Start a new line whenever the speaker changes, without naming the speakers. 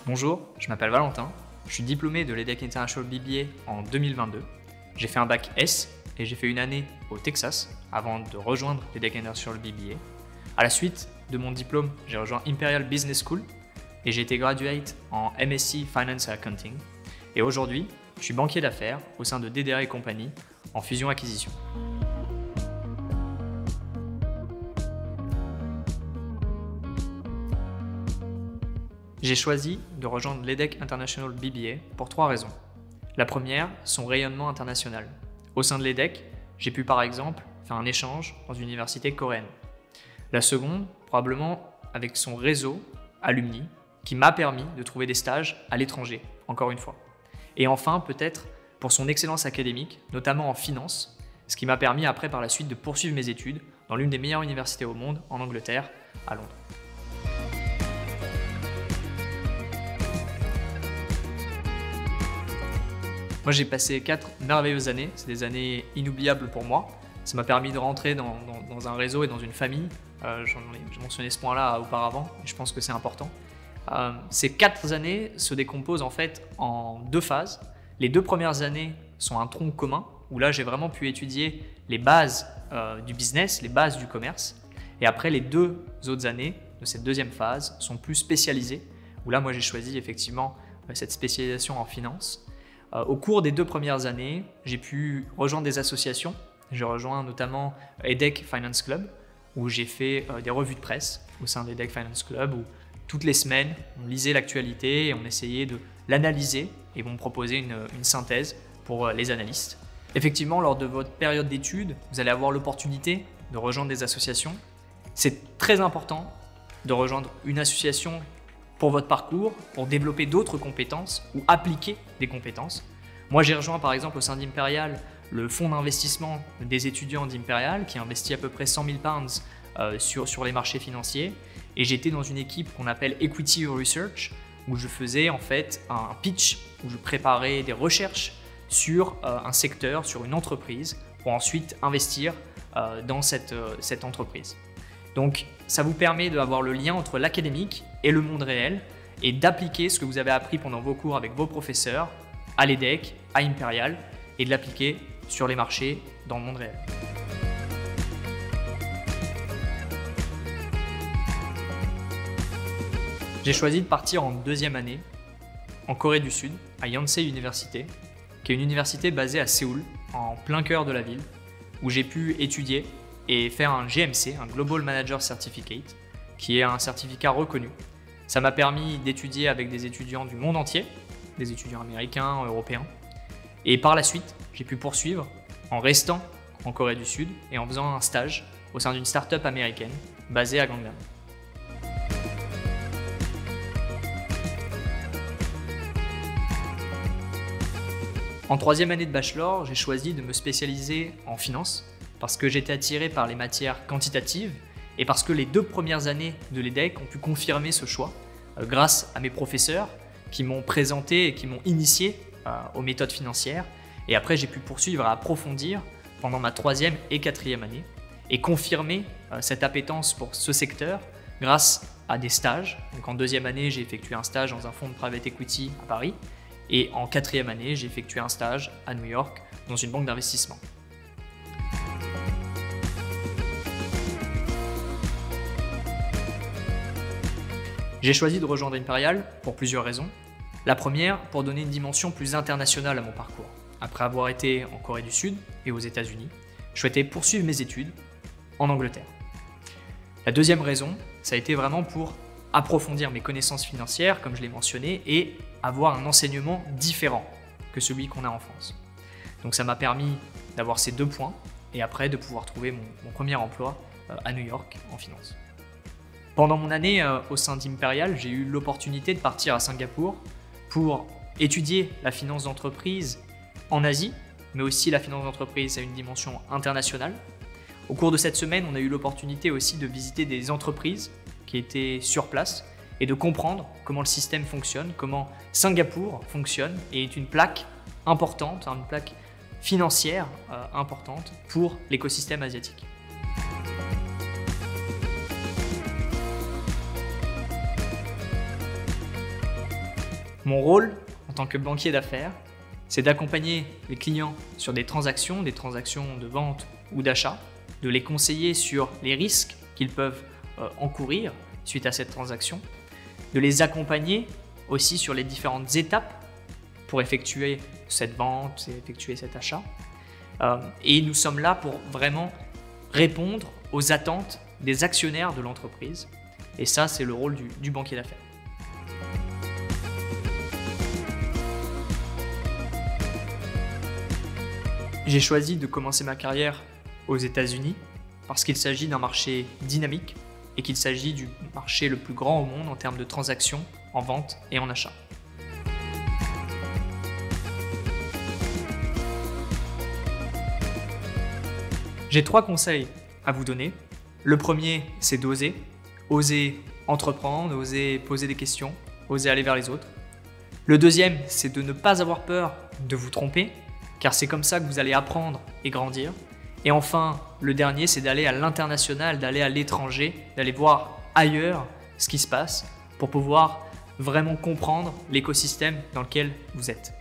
Bonjour, je m'appelle Valentin, je suis diplômé de l'EDHEC International BBA en 2022. J'ai fait un bac S et j'ai fait une année au Texas avant de rejoindre l'EDHEC International BBA. À la suite de mon diplôme, j'ai rejoint Imperial Business School et j'ai été graduate en MSc Finance and Accounting. Et aujourd'hui, je suis banquier d'affaires au sein de DDR & Compagnie en fusion-acquisition. J'ai choisi de rejoindre l'EDHEC International BBA pour 3 raisons. La première, son rayonnement international. Au sein de l'EDHEC, j'ai pu par exemple faire un échange dans une université coréenne. La seconde, probablement avec son réseau alumni qui m'a permis de trouver des stages à l'étranger, encore une fois. Et enfin, peut-être pour son excellence académique, notamment en finance, ce qui m'a permis après par la suite de poursuivre mes études dans l'une des meilleures universités au monde, en Angleterre, à Londres. Moi, j'ai passé 4 merveilleuses années, c'est des années inoubliables pour moi. Ça m'a permis de rentrer dans un réseau et dans une famille. J'ai mentionné ce point-là auparavant, et je pense que c'est important. Ces 4 années se décomposent en fait en 2 phases. Les 2 premières années sont un tronc commun, où là j'ai vraiment pu étudier les bases du business, les bases du commerce. Et après, les 2 autres années de cette deuxième phase sont plus spécialisées, où là moi j'ai choisi effectivement cette spécialisation en finance. Au cours des 2 premières années, j'ai pu rejoindre des associations. J'ai rejoint notamment EDHEC Finance Club, où j'ai fait des revues de presse au sein de l'EDHEC Finance Club, où toutes les semaines, on lisait l'actualité et on essayait de l'analyser et on me proposait une synthèse pour les analystes. Effectivement, lors de votre période d'études, vous allez avoir l'opportunité de rejoindre des associations. C'est très important de rejoindre une association pour votre parcours, pour développer d'autres compétences ou appliquer des compétences. Moi, j'ai rejoint par exemple au sein d'Imperial le fonds d'investissement des étudiants d'Imperial qui investit à peu près 100 000 pounds sur les marchés financiers. Et j'étais dans une équipe qu'on appelle Equity Research où je faisais en fait un pitch, où je préparais des recherches sur un secteur, sur une entreprise pour ensuite investir dans cette entreprise. Donc, ça vous permet d'avoir le lien entre l'académique et le monde réel et d'appliquer ce que vous avez appris pendant vos cours avec vos professeurs à l'EDHEC, à Imperial et de l'appliquer sur les marchés dans le monde réel. J'ai choisi de partir en 2e année en Corée du Sud, à Yonsei University, qui est une université basée à Séoul, en plein cœur de la ville, où j'ai pu étudier et faire un GMC, un Global Manager Certificate, qui est un certificat reconnu. Ça m'a permis d'étudier avec des étudiants du monde entier, des étudiants américains, européens. Et par la suite, j'ai pu poursuivre en restant en Corée du Sud et en faisant un stage au sein d'une start-up américaine basée à Gangnam. En 3e année de bachelor, j'ai choisi de me spécialiser en finance parce que j'étais attiré par les matières quantitatives et parce que les 2 premières années de l'EDHEC ont pu confirmer ce choix grâce à mes professeurs qui m'ont présenté et qui m'ont initié aux méthodes financières. Et après, j'ai pu poursuivre et approfondir pendant ma 3e et 4e année et confirmer cette appétence pour ce secteur grâce à des stages. Donc en 2e année, j'ai effectué un stage dans un fonds de private equity à Paris et en 4e année, j'ai effectué un stage à New York dans une banque d'investissement. J'ai choisi de rejoindre Imperial pour plusieurs raisons. La première, pour donner une dimension plus internationale à mon parcours. Après avoir été en Corée du Sud et aux États-Unis, je souhaitais poursuivre mes études en Angleterre. La deuxième raison, ça a été vraiment pour approfondir mes connaissances financières, comme je l'ai mentionné, et avoir un enseignement différent que celui qu'on a en France. Donc ça m'a permis d'avoir ces 2 points et après de pouvoir trouver mon premier emploi à New York en finance. Pendant mon année au sein d'Imperial, j'ai eu l'opportunité de partir à Singapour pour étudier la finance d'entreprise en Asie, mais aussi la finance d'entreprise à une dimension internationale. Au cours de cette semaine, on a eu l'opportunité aussi de visiter des entreprises qui étaient sur place et de comprendre comment le système fonctionne, comment Singapour fonctionne et est une plaque importante, une plaque financière importante pour l'écosystème asiatique. Mon rôle en tant que banquier d'affaires, c'est d'accompagner les clients sur des transactions de vente ou d'achat, de les conseiller sur les risques qu'ils peuvent encourir suite à cette transaction, de les accompagner aussi sur les différentes étapes pour effectuer cette vente et effectuer cet achat. Et nous sommes là pour vraiment répondre aux attentes des actionnaires de l'entreprise. Et ça, c'est le rôle du banquier d'affaires. J'ai choisi de commencer ma carrière aux États-Unis parce qu'il s'agit d'un marché dynamique et qu'il s'agit du marché le plus grand au monde en termes de transactions en vente et en achat. J'ai 3 conseils à vous donner. Le premier, c'est d'oser. Oser entreprendre, oser poser des questions, oser aller vers les autres. Le deuxième, c'est de ne pas avoir peur de vous tromper, car c'est comme ça que vous allez apprendre et grandir. Et enfin, le dernier, c'est d'aller à l'international, d'aller à l'étranger, d'aller voir ailleurs ce qui se passe pour pouvoir vraiment comprendre l'écosystème dans lequel vous êtes.